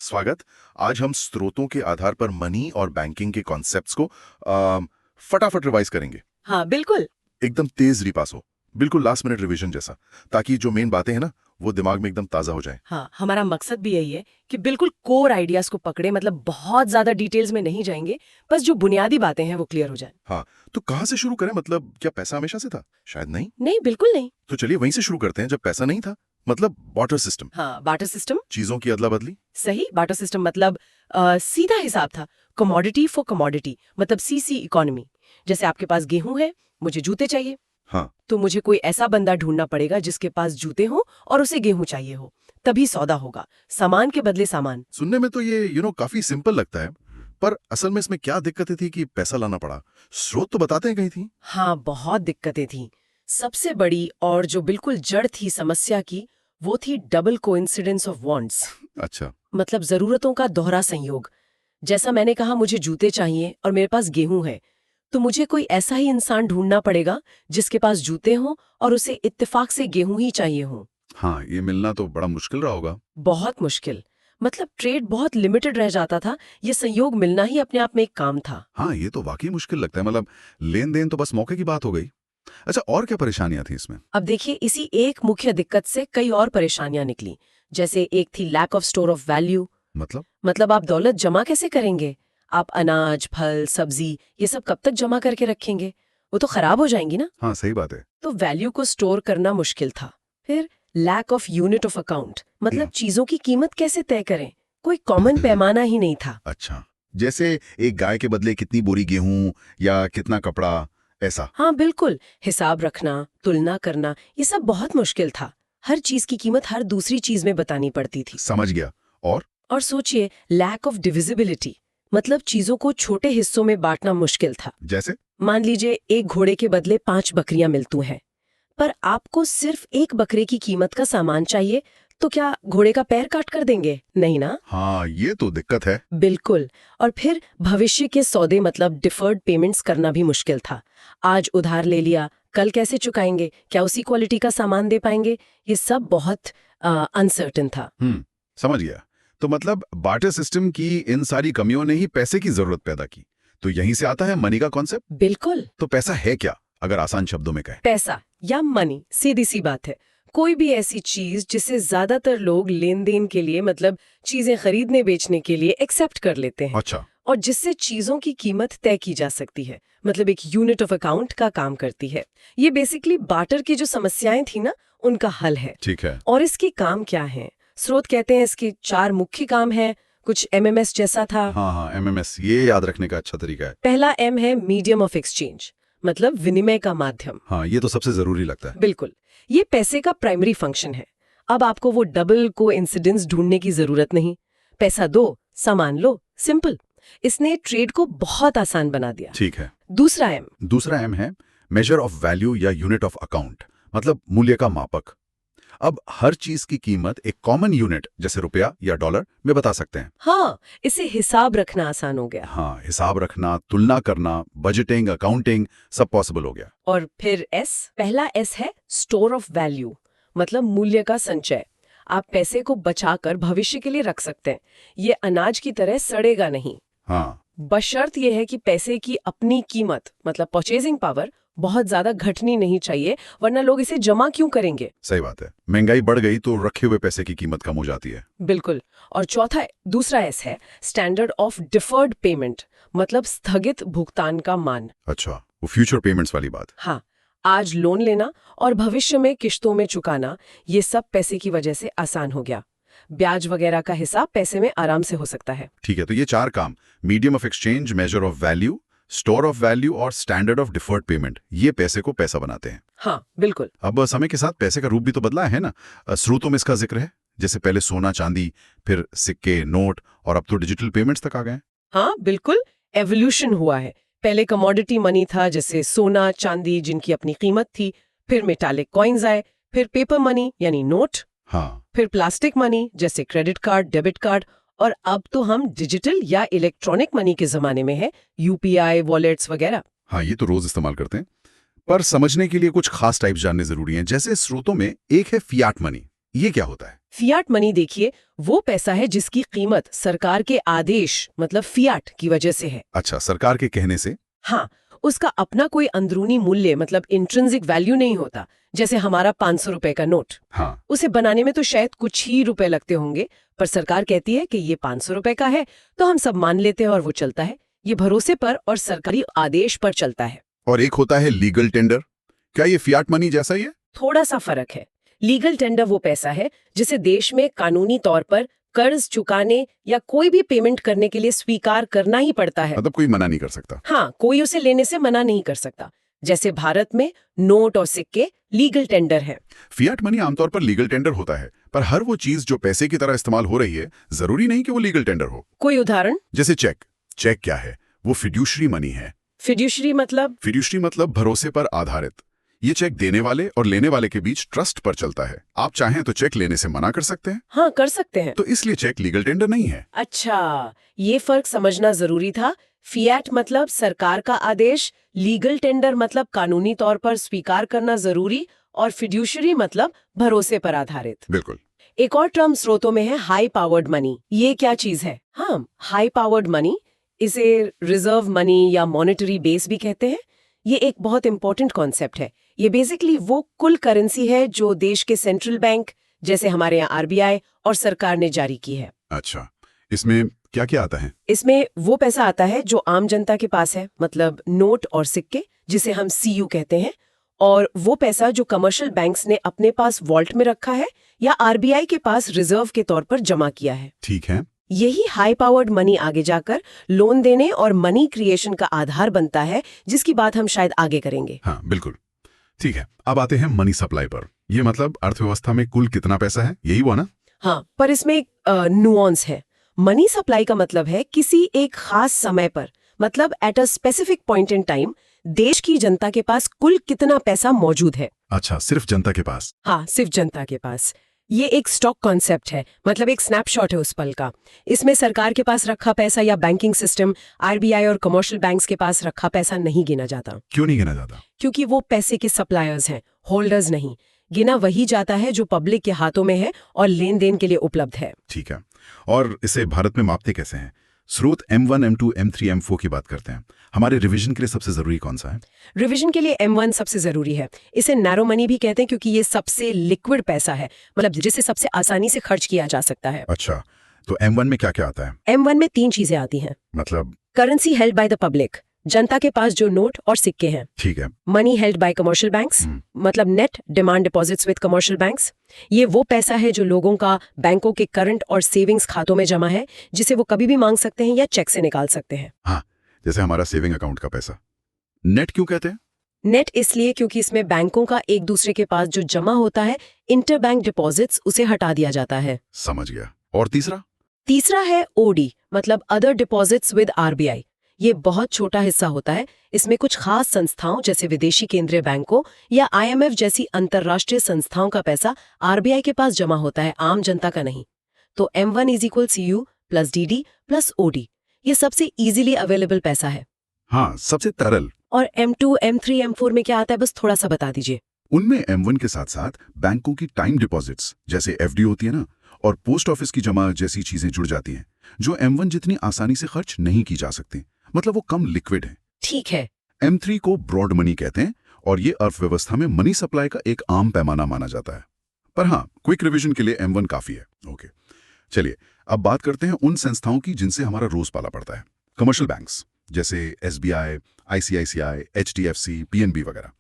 स्वागत। आज हम स्रोतों के आधार पर मनी और बैंकिंग के कॉन्सेप्ट्स को फटाफट रिवाइज करेंगे। हाँ बिल्कुल। एकदम तेज रिपास हो, बिल्कुल लास्ट मिनट रिवीजन जैसा, ताकि जो मेन बातें हैं ना वो दिमाग में एकदम ताजा हो जाए। हाँ, हमारा मकसद भी यही है कि बिल्कुल कोर आइडियाज को पकड़े, मतलब बहुत ज्यादा डिटेल्स में नहीं जाएंगे, बस जो बुनियादी बातें हैं वो क्लियर हो जाए। हाँ, तो कहाँ से शुरू करें? मतलब क्या पैसा हमेशा से था? शायद नहीं। नहीं, बिल्कुल नहीं। तो चलिए वहीं से शुरू करते हैं, जब पैसा नहीं था। मतलब बार्टर सिस्टम, हाँ, बार्टर सिस्टम। चीजों की अदला बदली। सही, बार्टर सिस्टम मतलब सीधा हिसाब था। कमोडिटी फॉर कमोडिटी, मतलब सीसी इकोनॉमी। जैसे आपके पास गेहूं है, मुझे जूते चाहिए, हाँ, तो मुझे कोई ऐसा बंदा ढूंढना पड़ेगा जिसके पास जूते हो और उसे गेहूं चाहिए हो, तभी सौदा होगा। सामान के बदले सामान। सुनने में तो ये काफी सिंपल लगता है, पर असल में इसमें क्या दिक्कतें थी कि पैसा लाना पड़ा? स्रोत तो बताते हैं कहीं थी। हाँ, बहुत दिक्कतें थीं। सबसे बड़ी और जो बिल्कुल जड़ थी समस्या की, वो थी डबल कोइंसिडेंस ऑफ वांट्स, अच्छा। मतलब जरूरतों का दोहरा संयोग। जैसा मैंने कहा, मुझे जूते चाहिए और मेरे पास गेहूं है, तो मुझे कोई ऐसा ही इंसान ढूंढना पड़ेगा जिसके पास जूते हों और उसे इत्तेफाक से गेहूं ही चाहिए हो। हाँ, ये मिलना तो बड़ा मुश्किल रहा होगा। बहुत मुश्किल। मतलब ट्रेड बहुत लिमिटेड रह जाता था। ये संयोग मिलना ही अपने आप में एक काम था। हाँ, ये तो वाकई मुश्किल लगता है। मतलब लेन देन तो बस मौके की बात हो गई। अच्छा, और क्या परेशानियां थी इसमें? अब देखिए, इसी एक मुख्य दिक्कत से कई और परेशानियां निकली। जैसे एक थी lack of store of value. मतलब आप दौलत जमा कैसे करेंगे? आप अनाज, फल, सब्जी ये सब कब तक जमा करके रखेंगे? वो तो खराब हो जाएंगी ना। हाँ, सही बात है। तो वैल्यू को स्टोर करना मुश्किल था। फिर lack of unit of account, मतलब चीजों की कीमत कैसे तय करें? कोई कॉमन पैमाना ही नहीं था। अच्छा, जैसे एक गाय के बदले कितनी बोरी गेहूं या कितना कपड़ा, ऐसा। हाँ बिल्कुल, हिसाब रखना, तुलना करना, ये सब बहुत मुश्किल था। हर चीज की कीमत हर दूसरी चीज में बतानी पड़ती थी। समझ गया। और सोचिए, लैक ऑफ डिविजिबिलिटी, मतलब चीजों को छोटे हिस्सों में बांटना मुश्किल था। जैसे? मान लीजिए एक घोड़े के बदले 5 बकरियां मिलती हैं, पर आपको सिर्फ एक बकरे की कीमत का सामान चाहिए, तो क्या घोड़े का पैर काट कर देंगे? नहीं ना। हाँ, ये तो दिक्कत है। बिल्कुल। और फिर भविष्य के सौदे, मतलब डिफर्ड पेमेंट्स करना भी मुश्किल था। आज उधार ले लिया, कल कैसे चुकाएंगे? क्या उसी क्वालिटी का सामान दे पाएंगे? ये सब बहुत अनसर्टेन था। समझ गया। तो मतलब बार्टर सिस्टम की इन सारी कमियों ने ही पैसे की जरूरत पैदा की। तो यहीं से आता है मनी का कॉन्सेप्ट। बिल्कुल। तो पैसा है क्या, अगर आसान शब्दों में कहें? पैसा या मनी, सीधी सी बात है, कोई भी ऐसी चीज जिसे ज्यादातर लोग लेन देन के लिए, मतलब चीजें खरीदने बेचने के लिए एक्सेप्ट कर लेते हैं। अच्छा। और जिससे चीजों की कीमत तय की जा सकती है, मतलब एक यूनिट ऑफ अकाउंट का काम करती है। ये बेसिकली बार्टर की जो समस्याएं थी ना, उनका हल है। ठीक है। और इसके काम क्या हैं? स्रोत कहते हैं इसके 4 मुख्य काम हैं। कुछ एमएमएस जैसा था। हाँ हाँ, एमएमएस, ये याद रखने का अच्छा तरीका है। पहला एम है मीडियम ऑफ एक्सचेंज, मतलब विनिमय का माध्यम। हाँ, ये तो सबसे जरूरी लगता है। बिल्कुल, ये पैसे का प्राइमरी फंक्शन है। अब आपको वो डबल कोइंसिडेंस ढूंढने की जरूरत नहीं। पैसा दो, सामान लो, सिंपल। इसने ट्रेड को बहुत आसान बना दिया। ठीक है। दूसरा एम है मेजर ऑफ वैल्यू या यूनिट ऑफ अकाउंट, मतलब मूल्य का मापक। अब हर चीज की कीमत एक कॉमन यूनिट जैसे रुपया या डॉलर में बता सकते हैं। हाँ, इसे हिसाब रखना आसान हो गया। हाँ, हिसाब रखना, तुलना करना, बजटिंग, अकाउंटिंग, सब पॉसिबल हो गया। और फिर पहला एस है स्टोर ऑफ वैल्यू, मतलब मूल्य का संचय। आप पैसे को बचाकर भविष्य के लिए रख सकते हैं। ये अनाज की तरह सड़ेगा नहीं। हाँ, बशर्त यह है कि पैसे की अपनी कीमत, मतलब परचेजिंग पावर, बहुत ज्यादा घटनी नहीं चाहिए, वरना लोग इसे जमा क्यों करेंगे? सही बात है। महंगाई बढ़ गई तो रखे हुए पैसे की कीमत कम हो जाती है। बिल्कुल। और दूसरा एस है स्टैंडर्ड ऑफ डिफर्ड पेमेंट, मतलब स्थगित भुगतान का मान। अच्छा, वो फ्यूचर पेमेंट्स वाली बात। हाँ, आज लोन लेना और भविष्य में किश्तों में चुकाना, ये सब पैसे की वजह से आसान हो गया। ब्याज वगैरह का हिसाब पैसे में आराम से हो सकता है। ठीक है, तो ये 4 काम, medium of exchange, measure of value, store of value और स्टैंडर्ड ऑफ डिफर्ड पेमेंट, ये पैसे को पैसा बनाते हैं। हाँ बिल्कुल। अब समय के साथ पैसे का रूप भी तो बदला है ना। स्रोतों में इसका जिक्र है, जैसे पहले सोना चांदी, फिर सिक्के, नोट, और अब तो डिजिटल पेमेंट्स तक आ गए। हाँ बिल्कुल, एवोल्यूशन हुआ है। पहले कमोडिटी मनी था, जैसे सोना चांदी, जिनकी अपनी कीमत थी। फिर मेटालिक कॉइन्स आए, फिर पेपर मनी यानी नोट, हाँ, फिर प्लास्टिक मनी जैसे क्रेडिट कार्ड, डेबिट कार्ड, और अब तो हम डिजिटल या इलेक्ट्रॉनिक मनी के जमाने में है, यूपीआई, वॉलेट्स वगैरह। हाँ, ये तो रोज इस्तेमाल करते हैं। पर समझने के लिए कुछ खास टाइप्स जानने जरूरी हैं। जैसे स्रोतों में एक है फियाट मनी, ये क्या होता है? फियाट मनी देखिए वो पैसा है जिसकी कीमत सरकार के आदेश मतलब फियाट की वजह से है। अच्छा, सरकार के कहने से? हाँ, उसका अपना कोई अंदरूनी मूल्य मतलब इंट्रिंसिक वैल्यू नहीं होता। जैसे हमारा 500 रुपए का नोट, हाँ, उसे बनाने में तो शायद कुछ ही रुपए लगते होंगे, पर सरकार कहती है कि ये 500 रुपए का है तो हम सब मान लेते हैं और वो चलता है। ये भरोसे पर और सरकारी आदेश पर चलता है। और एक होता है लीगल टेंडर। क्या ये फियाट मनी जैसा ही है? थोड़ा सा फर्क है। लीगल टेंडर वो पैसा है जिसे देश में कानूनी तौर पर कर्ज चुकाने या कोई भी पेमेंट करने के लिए स्वीकार करना ही पड़ता है। मतलब कोई मना नहीं कर सकता। हाँ, कोई उसे लेने से मना नहीं कर सकता। जैसे भारत में नोट और सिक्के लीगल टेंडर है। फियाट मनी आमतौर पर लीगल टेंडर होता है, पर हर वो चीज जो पैसे की तरह इस्तेमाल हो रही है जरूरी नहीं कि वो लीगल टेंडर हो। कोई उदाहरण? जैसे चेक। चेक क्या है? वो फिड्यूशरी मनी है। फिड्यूशरी मतलब? फिड्यूशरी मतलब भरोसे पर आधारित। ये चेक देने वाले और लेने वाले के बीच ट्रस्ट पर चलता है। आप चाहें तो चेक लेने से मना कर सकते हैं। हाँ, कर सकते हैं। तो इसलिए चेक लीगल टेंडर नहीं है। अच्छा, ये फर्क समझना जरूरी था। फियाट मतलब सरकार का आदेश, लीगल टेंडर मतलब कानूनी तौर पर स्वीकार करना जरूरी, और फिड्यूशरी मतलब भरोसे पर आधारित। बिल्कुल। एक और टर्म स्रोतों में है हाई पावर्ड मनी। ये क्या चीज है? हाँ, हाई पावर्ड मनी, इसे रिजर्व मनी या मॉनेटरी बेस भी कहते हैं। ये एक बहुत इंपॉर्टेंट कॉन्सेप्ट है। ये बेसिकली वो कुल करेंसी है जो देश के सेंट्रल बैंक जैसे हमारे यहाँ आरबीआई और सरकार ने जारी की है। अच्छा, इसमें क्या क्या आता है? इसमें वो पैसा आता है जो आम जनता के पास है, मतलब नोट और सिक्के जिसे हम सीयू कहते हैं, और वो पैसा जो कमर्शियल बैंक्स ने अपने पास वॉल्ट में रखा है या आरबीआई के पास रिजर्व के तौर पर जमा किया है। ठीक है। यही हाई पावर्ड मनी आगे जाकर लोन देने और मनी क्रिएशन का आधार बनता है, जिसकी बात हम शायद आगे करेंगे। हाँ, बिल्कुल। ठीक है, अब आते हैं मनी सप्लाई पर। ये मतलब अर्थव्यवस्था में कुल कितना पैसा है, यही हुआ ना? हाँ, पर इसमें एक नुआंस है। मनी सप्लाई का मतलब है किसी एक खास समय पर, मतलब at a specific point in time, देश की जनता के पास कुल कितना पैसा मौजूद है। अच्छा, सिर्फ जनता के पास? हाँ, सिर्फ जनता के पास। ये एक स्टॉक कॉन्सेप्ट है, मतलब एक स्नैपशॉट है उस पल का। इसमें सरकार के पास रखा पैसा या बैंकिंग सिस्टम, आरबीआई और कमर्शियल बैंक्स के पास रखा पैसा नहीं गिना जाता। क्यों नहीं गिना जाता? क्योंकि वो पैसे के सप्लायर्स हैं, होल्डर्स नहीं। गिना वही जाता है जो पब्लिक के हाथों में है और लेन देन के लिए उपलब्ध है। ठीक है, और इसे भारत में मापते कैसे हैं? स्रोत M1, M2, M3, M4 की बात करते हैं। हमारे रिवीजन के लिए सबसे जरूरी कौन सा है? रिवीजन के लिए M1 सबसे जरूरी है। इसे नैरो मनी भी कहते हैं क्योंकि ये सबसे लिक्विड पैसा है, मतलब जिसे सबसे आसानी से खर्च किया जा सकता है। अच्छा, तो M1 में क्या क्या आता है? M1 में 3 चीजें आती हैं। मतलब? Currency held by the public, जनता के पास जो नोट और सिक्के हैं। ठीक है। Money held by commercial banks, मतलब net demand deposits with commercial banks. ये वो पैसा है जो लोगों का बैंकों के करंट और सेविंग्स खातों में जमा है, जिसे वो कभी भी मांग सकते हैं या चेक से निकाल सकते हैं। हाँ, जैसे हमारा सेविंग अकाउंट का पैसा। नेट क्यों कहते हैं? नेट इसलिए क्योंकि इसमें बैंकों का एक दूसरे के पास जो जमा होता है, इंटर बैंक डिपॉजिट्स, उसे हटा दिया जाता है। समझ गया। और तीसरा? तीसरा है ओडी, मतलब अदर डिपॉजिट्स विद आरबीआई। ये बहुत छोटा हिस्सा होता है। इसमें कुछ खास संस्थाओं जैसे विदेशी केंद्रीय बैंकों या आईएमएफ जैसी अंतर्राष्ट्रीय संस्थाओं का पैसा आरबीआई के पास जमा होता है, आम जनता का नहीं। तो M1 = CU + DD + OD, ये सबसे इजीली अवेलेबल पैसा है। हाँ, सबसे तरल। और M2, M3, M4 में क्या आता है, बस थोड़ा सा बता दीजिए। उनमें M1 के साथ साथ बैंकों की टाइम डिपॉजिट्स जैसे FD होती है ना, और पोस्ट ऑफिस की जमा जैसी चीजें जुड़ जाती हैं, जो M1 जितनी आसानी से खर्च नहीं की जा सकती, मतलब वो कम लिक्विड है। ठीक है। M3 को ब्रॉड मनी कहते हैं और ये अर्थव्यवस्था में मनी सप्लाई का एक आम पैमाना माना जाता है। पर हाँ, क्विक रिवीजन के लिए M1 काफी है। ओके, चलिए अब बात करते हैं उन संस्थाओं की जिनसे हमारा रोज पाला पड़ता है। कमर्शियल बैंक्स जैसे SBI, ICICI, HDFC, PNB वगैरह,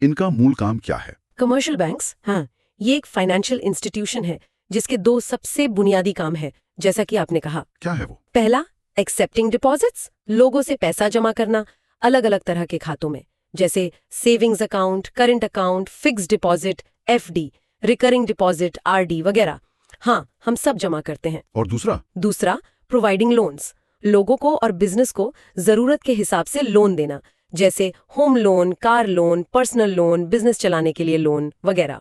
इनका मूल काम क्या है? कमर्शियल बैंक्स, हाँ, ये एक फाइनेंशियल इंस्टीट्यूशन है जिसके 2 सबसे बुनियादी काम है, जैसा कि आपने कहा। क्या है वो? पहला, एक्सेप्टिंग डिपॉजिट्स, लोगों से पैसा जमा करना अलग अलग तरह के खातों में, जैसे savings account, current account, fixed deposit, FD, recurring deposit, RD वगैरह। हाँ, हम सब जमा करते हैं। और दूसरा? दूसरा, प्रोवाइडिंग लोन्स, लोगों को और बिजनेस को जरूरत के हिसाब से लोन देना, जैसे home loan, car loan, personal loan, business चलाने के लिए लोन वगैरह।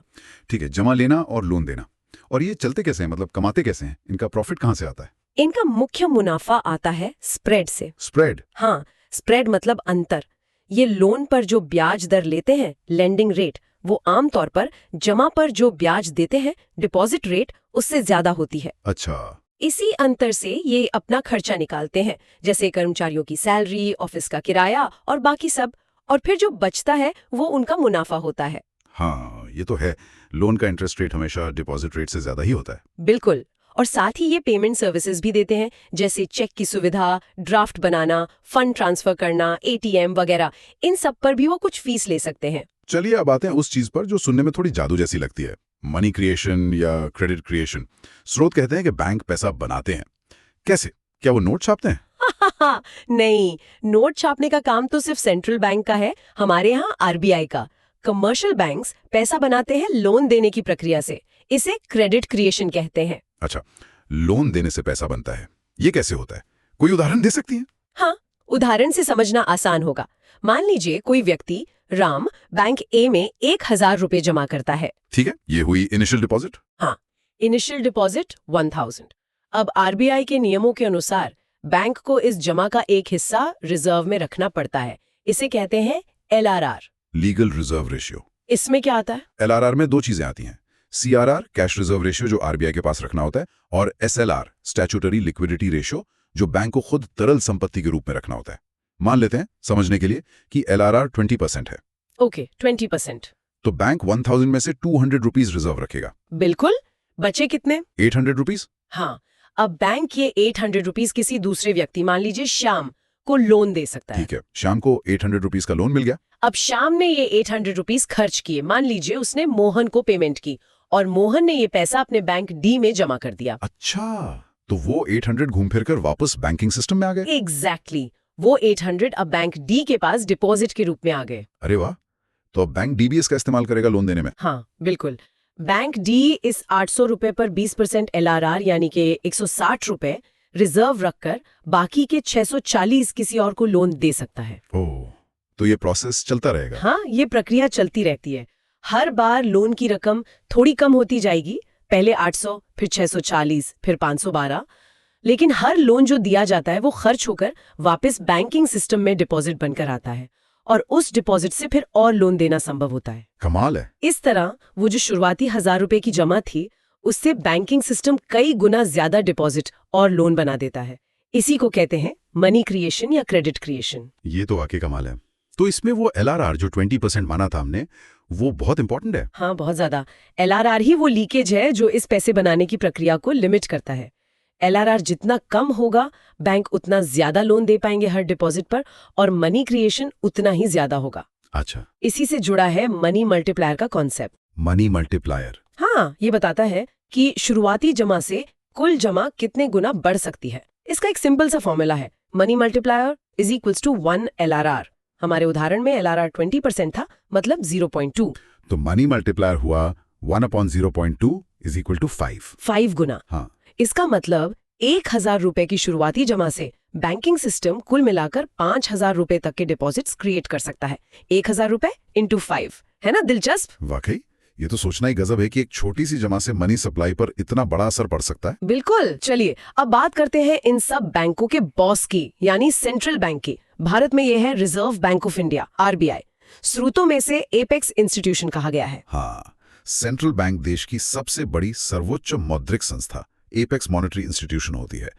ठीक है, जमा लेना और लोन देना। और ये चलते कैसे हैं, मतलब कमाते कैसे हैं? इनका प्रॉफिट कहाँ से आता है? इनका मुख्य मुनाफा आता है स्प्रेड से। स्प्रेड? हाँ, स्प्रेड मतलब अंतर। ये लोन पर जो ब्याज दर लेते हैं, लेंडिंग रेट, वो आमतौर पर जमा पर जो ब्याज देते हैं डिपॉजिट रेट उससे ज्यादा होती है। अच्छा। इसी अंतर से ये अपना खर्चा निकालते हैं, जैसे कर्मचारियों की सैलरी, ऑफिस का किराया और बाकी सब, और फिर जो बचता है वो उनका मुनाफा होता है। हाँ, ये तो है। लोन का इंटरेस्ट रेट हमेशा डिपॉजिट रेट से ज्यादा ही होता है। बिल्कुल। और साथ ही ये पेमेंट सर्विसेज भी देते हैं, जैसे चेक की सुविधा, ड्राफ्ट बनाना, फंड ट्रांसफर करना, एटीएम वगैरह। इन सब पर भी वो कुछ फीस ले सकते हैं। चलिए अब आते हैं उस चीज पर जो सुनने में थोड़ी जादू जैसी लगती है, मनी क्रिएशन या क्रेडिट क्रिएशन। स्रोत कहते हैं कि बैंक पैसा बनाते हैं। कैसे? क्या वो नोट छापते हैं? नहीं, नोट छापने का काम तो सिर्फ सेंट्रल बैंक का है, हमारे यहाँ आरबीआई का। कमर्शियल बैंक्स पैसा बनाते हैं लोन देने की प्रक्रिया से। इसे क्रेडिट क्रिएशन कहते हैं। अच्छा, लोन देने से पैसा बनता है, ये कैसे होता है? कोई उदाहरण दे सकती हैं? हाँ, उदाहरण से समझना आसान होगा। मान लीजिए कोई व्यक्ति राम बैंक ए में 1000 रुपए जमा करता है। ठीक है, ये हुई इनिशियल डिपॉजिट। हाँ, इनिशियल डिपॉजिट 1000। अब आरबीआई के नियमों के अनुसार बैंक को इस जमा का एक हिस्सा रिजर्व में रखना पड़ता है। इसे कहते हैं एलआरआर, लीगल रिजर्व रेशियो। इसमें क्या आता है? एलआरआर में दो चीजें आती हैं, सीआरआर कैश रिजर्व रेशियो जो आरबीआई के पास रखना होता है, और एसएलआर स्टैट्यूटरी लिक्विडिटी रेशियो जो बैंक को खुद तरल संपत्ति के रूप में रखना होता है। मान लेते हैं समझने के लिए कि एलआरआर 20% है। ओके, 20%। तो बैंक 1000 में से 200 रुपीज रिजर्व रखेगा। बिल्कुल। बचे कितने? 800 रुपीज। हाँ, अब बैंक ये 800 रुपीज किसी दूसरे व्यक्ति, मान लीजिए श्याम, को लोन दे सकता है। ठीक है, शाम को 800 रुपीज का लोन मिल गया। अब श्याम ने ये 800 रुपीज खर्च किए। मान लीजिए उसने मोहन को पेमेंट की और मोहन ने ये पैसा अपने बैंक डी में जमा कर दिया। अच्छा, तो वो 800 घूम फिर कर वापस बैंकिंग सिस्टम में आ गए। एग्जैक्टली, वो 800 अब बैंक डी के पास डिपॉजिट के रूप में आ गए। अरे वाह, तो अब बैंक डीबीएस का इस्तेमाल करेगा लोन देने में। हाँ बिल्कुल। बैंक डी इस 800 रुपए पर 20% एलआरआर यानी कि 160 रुपए रिजर्व रखकर बाकी के 640 किसी और को लोन दे सकता है। ओह, तो ये प्रोसेस चलता रहेगा। हाँ, ये प्रक्रिया चलती रहती है। हर बार लोन की रकम थोड़ी कम होती जाएगी, पहले 800, फिर 640, फिर 512, लेकिन हर लोन जो दिया जाता है वो खर्च होकर वापस बैंकिंग सिस्टम में डिपॉजिट बनकर आता है और उस डिपॉजिट से फिर और लोन देना संभव होता है। कमाल है। इस तरह वो जो शुरुआती 1000 रुपए की जमा थी, उससे बैंकिंग सिस्टम कई गुना ज्यादा डिपॉजिट और लोन बना देता है। इसी को कहते हैं मनी क्रिएशन या क्रेडिट क्रिएशन। ये तो वाकई कमाल है। तो इसमें वो एलआरआर जो 20% माना था हमने, वो बहुत इंपॉर्टेंट है। हाँ, बहुत ज्यादा। एलआरआर ही वो लीकेज है जो इस पैसे बनाने की प्रक्रिया को लिमिट करता है। एलआरआर जितना कम होगा, बैंक उतना ज्यादा लोन दे पाएंगे हर डिपॉजिट पर, और मनी क्रिएशन उतना ही ज्यादा होगा। अच्छा, इसी से जुड़ा है मनी मल्टीप्लायर का कॉन्सेप्ट। Money multiplier. हाँ, ये बताता है कि शुरुआती जमा से कुल जमा कितने गुना बढ़ सकती है। इसका एक सिंपल सा फॉर्मूला है, money multiplier is equals to 1 LRR. हमारे उदाहरण में एलआरआर 20% था, मतलब 0.2। तो मनी मल्टीप्लायर हुआ 1/0.2 इज इक्वल टू 5। 5 गुना। हाँ, इसका मतलब 1000 रुपए की शुरुआती जमा से बैंकिंग सिस्टम कुल मिलाकर 5000 रुपए तक के डिपॉजिट्स क्रिएट कर सकता है। 1000 रुपए इंटू 5, है ना दिलचस्प? वाकई ये तो सोचना ही गजब है कि एक छोटी सी जमा से मनी सप्लाई पर इतना बड़ा असर पड़ सकता है। बिल्कुल। चलिए अब बात करते हैं इन सब बैंकों के बॉस की, यानी सेंट्रल बैंक की। भारत में यह है reserve bank of India, RBI. स्रोतों में से एपेक्स इंस्टीट्यूशन कहा गया है। हाँ, सेंट्रल बैंक देश की सबसे बड़ी सर्वोच्च मौद्रिक संस्था एपेक्स मॉनेटरी इंस्टीट्यूशन होती है।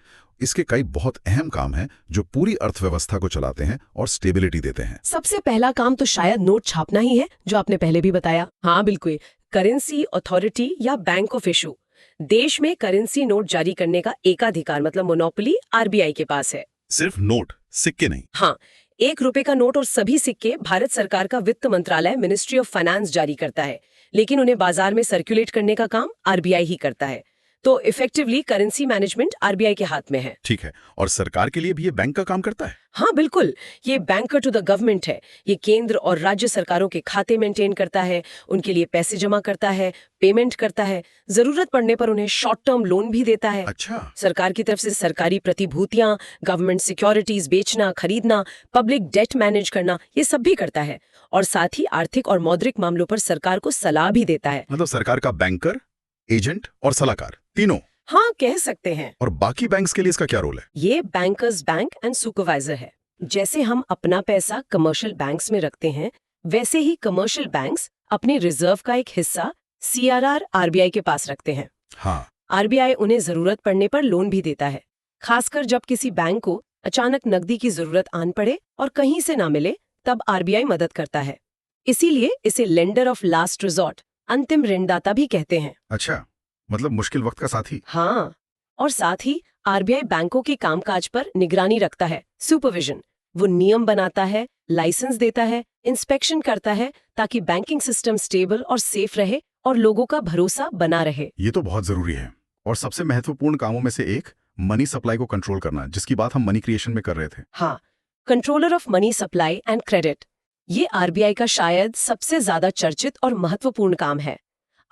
इसके कई बहुत अहम काम हैं जो पूरी अर्थव्यवस्था को चलाते हैं और स्टेबिलिटी देते हैं। सबसे पहला काम तो शायद नोट छापना ही है, जो आपने पहले भी बताया। हाँ बिल्कुल, करेंसी अथॉरिटी या बैंक ऑफ इशू। देश में करेंसी नोट जारी करने का एकाधिकार, मतलब मोनोपोली, आरबीआई के पास है। सिर्फ नोट, सिक्के नहीं। हाँ, 1 रुपए का नोट और सभी सिक्के भारत सरकार का वित्त मंत्रालय, मिनिस्ट्री ऑफ फाइनेंस जारी करता है, लेकिन उन्हें बाजार में सर्कुलेट करने का काम आरबीआई ही करता है। तो इफेक्टिवली करेंसी मैनेजमेंट आरबीआई के हाथ में है। ठीक है, और सरकार के लिए भी ये बैंक का काम करता है। हाँ बिल्कुल, ये बैंकर टू द गवर्नमेंट है। ये केंद्र और राज्य सरकारों के खाते मेंटेन करता है, उनके लिए पैसे जमा करता है, पेमेंट करता है, जरूरत पड़ने पर उन्हें शॉर्ट टर्म लोन भी देता है। अच्छा, सरकार की तरफ से सरकारी प्रतिभूतियां, गवर्नमेंट सिक्योरिटीज बेचना, खरीदना, पब्लिक डेट मैनेज करना, ये सब भी करता है। और साथ ही आर्थिक और मौद्रिक मामलों पर सरकार को सलाह भी देता है। मतलब सरकार का बैंकर, एजेंट और सलाहकार, तीनों। हाँ, कह सकते हैं। और बाकी बैंक्स के लिए इसका क्या रोल है? ये बैंकर्स बैंक एंड सुपरवाइजर है। जैसे हम अपना पैसा कमर्शियल बैंक्स में रखते हैं, वैसे ही कमर्शियल बैंक्स अपने रिजर्व का एक हिस्सा CRR RBI के पास रखते हैं। हाँ, RBI उन्हें जरूरत पड़ने पर लोन भी देता है, खासकर जब किसी बैंक को अचानक नकदी की जरूरत आन पड़े और कहीं से ना मिले, तब RBI मदद करता है। इसीलिए इसे लेंडर ऑफ लास्ट रिजॉर्ट, अंतिम ऋणदाता भी कहते हैं। अच्छा, मतलब मुश्किल वक्त का साथी। हाँ, और साथ ही RBI बैंकों के कामकाज पर निगरानी रखता है, सुपरविजन। वो नियम बनाता है, लाइसेंस देता है, इंस्पेक्शन करता है, ताकि बैंकिंग सिस्टम स्टेबल और सेफ रहे और लोगों का भरोसा बना रहे। ये तो बहुत जरूरी है। और सबसे महत्वपूर्ण कामों में से एक मनी सप्लाई को कंट्रोल करना, जिसकी बात हम मनी क्रिएशन में कर रहे थे। हाँ, controller of money supply and credit, ये RBI का शायद सबसे ज्यादा चर्चित और महत्वपूर्ण काम है।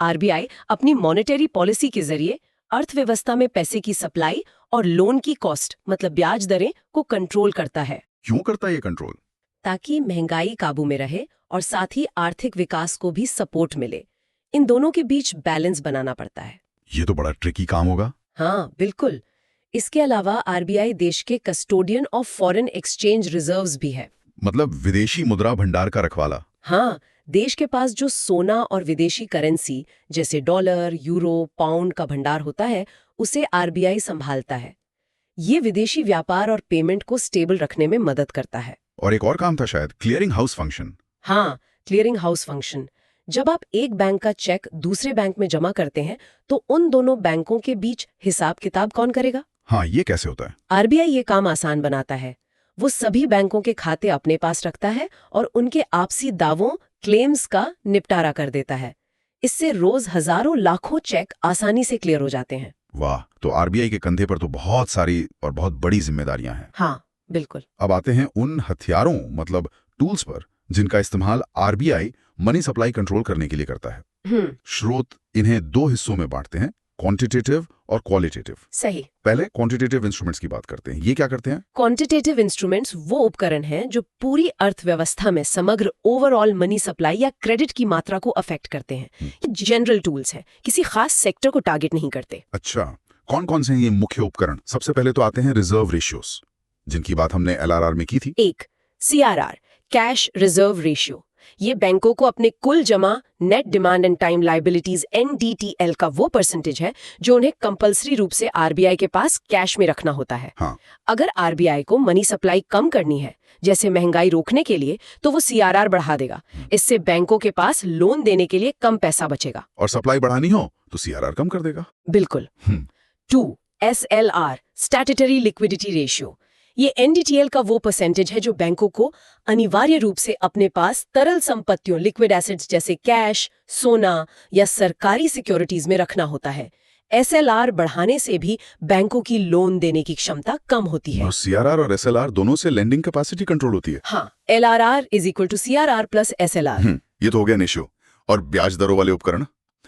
RBI अपनी मॉनेटरी पॉलिसी के जरिए अर्थव्यवस्था में पैसे की सप्लाई और लोन की कॉस्ट, मतलब ब्याज दरें, को कंट्रोल करता है। क्यों करता है ये कंट्रोल? ताकि महंगाई काबू में रहे और साथ ही आर्थिक विकास को भी सपोर्ट मिले। इन दोनों के बीच बैलेंस बनाना पड़ता है। ये तो बड़ा ट्रिकी काम होगा। हाँ, बिल्कुल। इसके अलावा RBI देश के custodian of foreign exchange reserves भी है। मतलब विदेशी मुद्रा भंडार का रखवाला। हाँ, देश के पास जो सोना और विदेशी करेंसी जैसे डॉलर, यूरो, पाउंड का भंडार होता है, उसे RBI संभालता है। ये विदेशी व्यापार और पेमेंट को स्टेबल रखने में मदद करता है। और एक और काम था शायद, क्लियरिंग हाउस फंक्शन। हाँ, क्लियरिंग हाउस फंक्शन। जब आप एक बैंक का चेक दूसरे बैंक में जमा करते हैं, तो उन दोनों बैंकों के बीच हिसाब किताब कौन करेगा? हाँ, ये कैसे होता है? RBI ये काम आसान बनाता है। वो सभी बैंकों के खाते अपने पास रखता है और उनके आपसी दावों, क्लेम्स का निपटारा कर देता है। इससे रोज हजारों लाखों चेक आसानी से क्लियर हो जाते हैं। वाह, तो RBI के कंधे पर तो बहुत सारी और बहुत बड़ी जिम्मेदारियां हैं। हाँ, बिल्कुल। अब आते हैं उन हथियारों, मतलब टूल्स पर, जिनका इस्तेमाल RBI मनी सप्लाई कंट्रोल करने के लिए करता है। स्रोत इन्हें दो हिस्सों में बांटते हैं, क्वांटिटेटिव और क्वालिटेटिव। सही। पहले क्वांटिटेटिव इंस्ट्रूमेंट्स की बात करते हैं। ये क्या करते हैं? क्वांटिटेटिव इंस्ट्रूमेंट्स वो उपकरण हैं जो पूरी अर्थव्यवस्था में समग्र ओवरऑल मनी सप्लाई या क्रेडिट की मात्रा को अफेक्ट करते हैं। ये जनरल टूल्स हैं, किसी खास सेक्टर को टारगेट नहीं करते। अच्छा, कौन कौन से हैं ये मुख्य उपकरण? सबसे पहले तो आते हैं रिजर्व रेशियोज, जिनकी बात हमने LRR में की थी। एक, CRR, कैश रिजर्व रेशियो। ये बैंकों को अपने कुल जमा net demand and time liabilities NDTL का वो परसेंटेज है जो उन्हें कंपलसरी रूप से RBI के पास कैश में रखना होता है। हाँ। अगर RBI को मनी सप्लाई कम करनी है, जैसे महंगाई रोकने के लिए, तो वो CRR बढ़ा देगा। इससे बैंकों के पास लोन देने के लिए कम पैसा बचेगा। और सप्लाई बढ़ानी हो तो CRR कम कर देगा। बिल्कुल। 2, SLR, स्टैट्यूटरी लिक्विडिटी रेशियो। ये NDTL का वो परसेंटेज है जो बैंकों को अनिवार्य रूप से अपने पास तरल संपत्तियों, लिक्विड एसेट्स जैसे कैश, सोना या सरकारी सिक्योरिटीज में रखना होता है। SLR बढ़ाने से भी बैंकों की लोन देने की क्षमता कम होती है। और CRR और SLR दोनों से लेंडिंग कैपेसिटी कंट्रोल होती है। हाँ, LRR = CRR + SLR। ये तो हो गया निशो। और ब्याज दरों वाले उपकरण,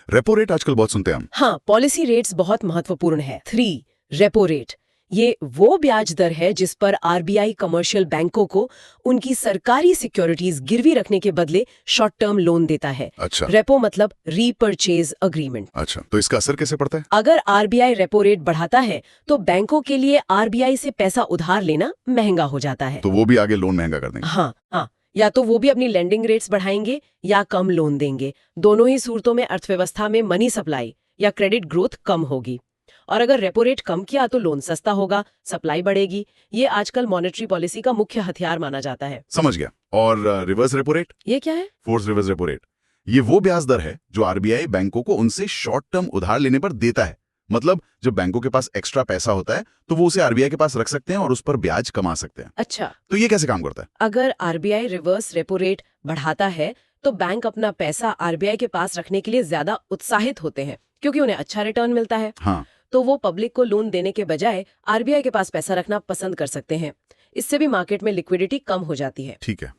रेपो रेट आजकल बहुत सुनते हैं हम। हाँ, पॉलिसी रेट्स बहुत महत्वपूर्ण है। 3, रेपो रेट। ये वो ब्याज दर है जिस पर RBI कमर्शियल बैंकों को उनकी सरकारी सिक्योरिटीज गिरवी रखने के बदले शॉर्ट टर्म लोन देता है। अच्छा। रेपो मतलब रीपर्चेज अग्रीमेंट। अच्छा, तो इसका असर कैसे पड़ता है? अगर RBI रेपो रेट बढ़ाता है तो बैंकों के लिए RBI से पैसा उधार लेना महंगा हो जाता है। तो वो भी आगे लोन महंगा कर देंगे। हाँ, या तो वो भी अपनी लेंडिंग रेट्स बढ़ाएंगे या कम लोन देंगे। दोनों ही सूरतों में अर्थव्यवस्था में मनी सप्लाई या क्रेडिट ग्रोथ कम होगी। और अगर रेपो रेट कम किया तो लोन सस्ता होगा, सप्लाई बढ़ेगी। ये आजकल मॉनेटरी पॉलिसी का मुख्य हथियार माना जाता है। समझ गया। और रिवर्स रेपो रेट? ये क्या है? Force reverse repo rate. ये वो ब्याज दर है जो RBI बैंकों को उनसे शॉर्ट टर्म उधार लेने पर देता है। मतलब जब बैंकों के पास एक्स्ट्रा पैसा होता है तो वो उसे RBI के पास रख सकते हैं और उस पर ब्याज कमा सकते हैं। अच्छा, तो ये कैसे काम करता है? अगर RBI रिवर्स रेपो रेट बढ़ाता है तो बैंक अपना पैसा RBI के पास रखने के लिए ज्यादा उत्साहित होते हैं, क्योंकि उन्हें अच्छा रिटर्न मिलता है। हाँ। तो वो पब्लिक को लोन देने के बजाय RBI के पास पैसा रखना पसंद कर सकते हैं। इससे भी मार्केट में लिक्विडिटी कम हो जाती है। ठीक है।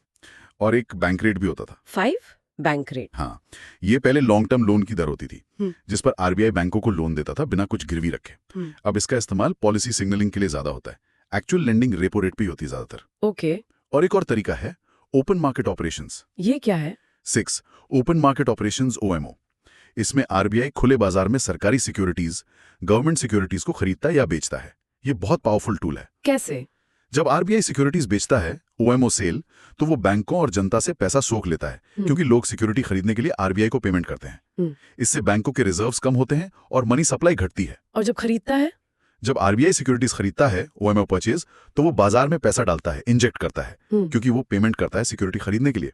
और एक बैंक रेट भी होता था। 5, बैंक रेट। हाँ, ये पहले लॉन्ग टर्म लोन की दर होती थी, जिस पर RBI बैंकों को लोन देता था बिना कुछ गिरवी रखे। अब इसका इस्तेमाल पॉलिसी सिग्नलिंग के लिए ज्यादा होता है। एक्चुअल लेंडिंग रेपो रेट पे ही होती है ज्यादातर। ओके। और एक और तरीका है ओपन मार्केट ऑपरेशंस। ये क्या है? 6, ओपन मार्केट ऑपरेशंस OMO। इसमें RBI खुले बाजार में सरकारी सिक्योरिटीज, गवर्नमेंट सिक्योरिटीज को खरीदता या बेचता है। ये बहुत पावरफुल टूल है। कैसे? जब RBI सिक्योरिटीज बेचता है, ओएमओ सेल, तो वो बैंकों और जनता से पैसा सोख लेता है क्योंकि लोग सिक्योरिटी खरीदने के लिए आरबीआई को पेमेंट करते हैं। इससे बैंकों के रिजर्व्स कम होते हैं और मनी सप्लाई घटती है। और जब खरीदता है, जब आरबीआई सिक्योरिटीज खरीदता है, ओएमओ परचेज, तो वो बाजार में पैसा डालता है, इंजेक्ट करता है, क्योंकि वो पेमेंट करता है सिक्योरिटी खरीदने के लिए।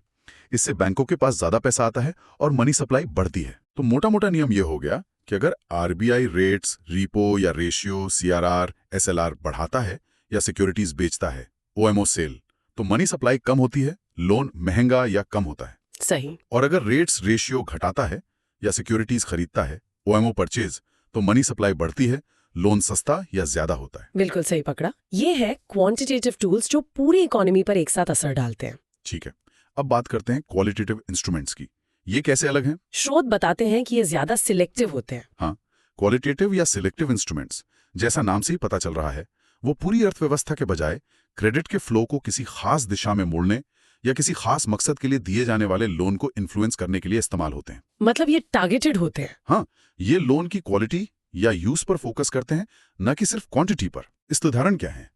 इससे बैंकों के पास ज्यादा पैसा आता है और मनी सप्लाई बढ़ती है। तो मोटा मोटा नियम ये हो गया कि अगर आरबीआई रेट्स, रीपो या रेशियो, सीआरआर, एसएलआर बढ़ाता है या सिक्योरिटीज बेचता है, ओएमओ सेल, तो मनी सप्लाई कम होती है, लोन महंगा या कम होता है। सही। और अगर रेट्स रेशियो घटाता है या सिक्योरिटीज खरीदता है, ओएमओ परचेज, तो मनी सप्लाई बढ़ती है, लोन सस्ता या ज्यादा होता है। बिल्कुल सही पकड़ा। ये है क्वांटिटेटिव टूल्स जो पूरी इकोनॉमी पर एक साथ असर डालते हैं। ठीक है, अब बात करते हैं क्वालिटेटिव इंस्ट्रूमेंट्स की। ये कैसे अलग हैं? स्रोत बताते हैं कि ये ज्यादा सिलेक्टिव होते हैं। हाँ, क्वालिटेटिव या सिलेक्टिव इंस्ट्रूमेंट्स, जैसा नाम से ही पता चल रहा है, वो पूरी अर्थव्यवस्था के बजाय क्रेडिट के फ्लो को किसी खास दिशा में मोड़ने या किसी खास मकसद के लिए दिए जाने वाले लोन को इन्फ्लुएंस करने के लिए इस्तेमाल होते हैं। मतलब ये टारगेटेड होते हैं। हाँ, ये लोन की क्वालिटी या यूज पर फोकस करते हैं, न कि सिर्फ क्वांटिटी पर। इसके उदाहरण क्या हैं?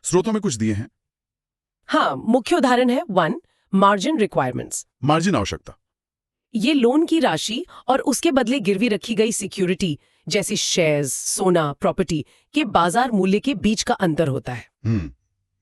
स्रोतों में कुछ दिए हैं। हाँ, मुख्य उदाहरण है 1, मार्जिन रिक्वायरमेंट्स। मार्जिन आवश्यकता। ये लोन की राशि और उसके बदले गिरवी रखी गई सिक्योरिटी जैसे शेयर्स, सोना, प्रॉपर्टी के बाजार मूल्य के बीच का अंतर होता है।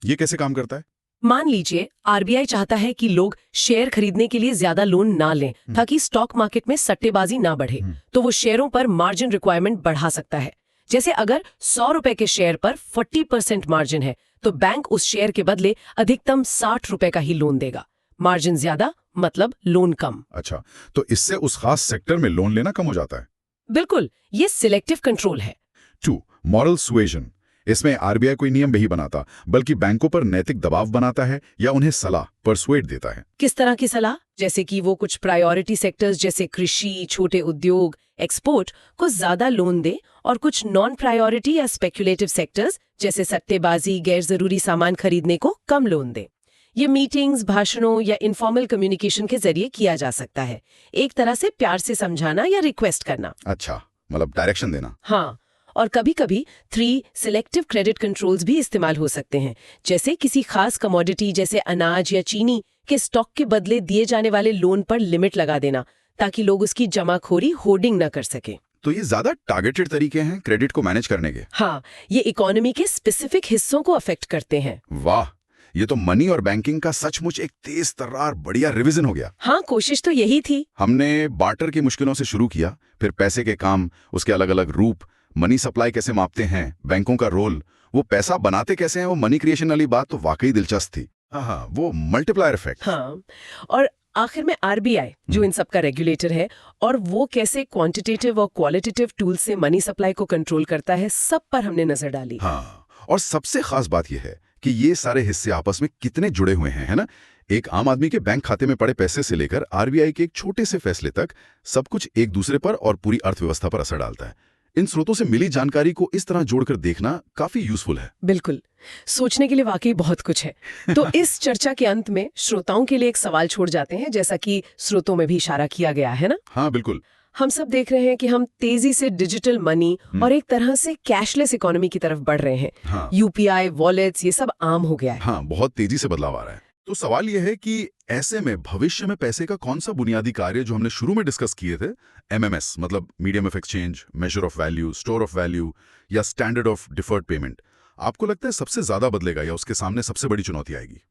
ये कैसे काम करता है? मान लीजिए आरबीआई चाहता है कि लोग शेयर खरीदने के लिए ज्यादा लोन ना लें ताकि स्टॉक मार्केट में सट्टेबाजी ना बढ़े, तो वो शेयरों पर मार्जिन रिक्वायरमेंट बढ़ा सकता है। जैसे अगर 100 रुपए के शेयर पर 40% मार्जिन है, तो बैंक उस शेयर के बदले अधिकतम 60 रुपए का ही लोन देगा। मार्जिन ज्यादा मतलब लोन कम। अच्छा, तो इससे उस खास सेक्टर में लोन लेना कम हो जाता है। बिल्कुल, ये सिलेक्टिव कंट्रोल है। 2, मॉरल सुएजन। इसमें आरबीआई कोई नियम नहीं बनाता, बल्कि बैंकों पर नैतिक दबाव बनाता है या उन्हें सलाह, परसुएड देता है। किस तरह की सलाह? जैसे कि वो कुछ प्रायोरिटी सेक्टर्स जैसे कृषि, छोटे उद्योग, एक्सपोर्ट को ज्यादा लोन दे और कुछ नॉन प्रायोरिटी या स्पेक्युलेटिव सेक्टर्स जैसे सट्टेबाजी, गैर जरूरी सामान खरीदने को कम लोन दे। ये मीटिंग्स, भाषणों या इनफॉर्मल कम्युनिकेशन के जरिए किया जा सकता है। एक तरह से प्यार से समझाना या रिक्वेस्ट करना। अच्छा, मतलब डायरेक्शन देना। हाँ, और कभी-कभी 3, सिलेक्टिव क्रेडिट कंट्रोल्स भी इस्तेमाल हो सकते हैं, जैसे किसी खास कमोडिटी जैसे अनाज या चीनी के स्टॉक के बदले दिए जाने वाले लोन पर लिमिट लगा देना, ताकि लोग उसकी जमाखोरी होर्डिंग न कर सके। तो ये ज्यादा टारगेटेड तरीके हैं क्रेडिट को मैनेज करने के। हाँ, ये इकोनॉमी के स्पेसिफिक हिस्सों को अफेक्ट करते हैं। वाह, ये तो मनी और बैंकिंग का सचमुच एक तेज तर्रार बढ़िया रिवीजन हो गया। हाँ, कोशिश तो यही थी। हमने बार्टर की मुश्किलों से शुरू किया, फिर पैसे के काम, उसके अलग अलग रूप, मनी सप्लाई कैसे मापते हैं, बैंकों का रोल, वो पैसा बनाते कैसे हैं, वो मनी क्रिएशन वाली बात तो वाकई दिलचस्प थी। हाँ, वो मल्टीप्लायर इफेक्ट। हाँ, और आखिर में आरबीआई जो इन सब का रेगुलेटर है, और वो कैसे क्वांटिटेटिव और क्वालिटेटिव टूल से मनी सप्लाई को कंट्रोल करता है, सब पर हमने नजर डाली। हाँ, और सबसे खास बात यह है कि ये सारे हिस्से आपस में कितने जुड़े हुए हैं, है ना? एक आम आदमी के बैंक खाते में पड़े पैसे से लेकर आरबीआई के एक छोटे से फैसले तक सब कुछ एक दूसरे पर और पूरी अर्थव्यवस्था पर असर डालता है। इन स्रोतों से मिली जानकारी को इस तरह जोड़कर देखना काफी यूजफुल है। बिल्कुल, सोचने के लिए वाकई बहुत कुछ है। तो इस चर्चा के अंत में श्रोताओं के लिए एक सवाल छोड़ जाते हैं, जैसा कि स्रोतों में भी इशारा किया गया है ना। हाँ, बिल्कुल। हम सब देख रहे हैं कि हम तेजी से डिजिटल मनी और एक तरह से कैशलेस इकोनॉमी की तरफ बढ़ रहे हैं। हाँ। यूपीआई, वॉलेट्स, ये सब आम हो गया है। हाँ, बहुत तेजी से बदलाव आ रहा है। तो सवाल यह है कि ऐसे में भविष्य में पैसे का कौन सा बुनियादी कार्य जो हमने शुरू में डिस्कस किए थे, एमएमएस मतलब medium of exchange, measure of value, store of value या स्टैंडर्ड ऑफ डिफर्ड पेमेंट, आपको लगता है सबसे ज्यादा बदलेगा या उसके सामने सबसे बड़ी चुनौती आएगी?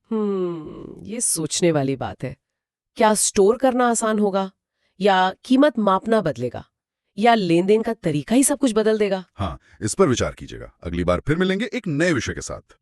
ये सोचने वाली बात है। क्या स्टोर करना आसान होगा, या कीमत मापना बदलेगा, या लेन देन का तरीका ही सब कुछ बदल देगा? हाँ, इस पर विचार कीजिएगा। अगली बार फिर मिलेंगे एक नए विषय के साथ।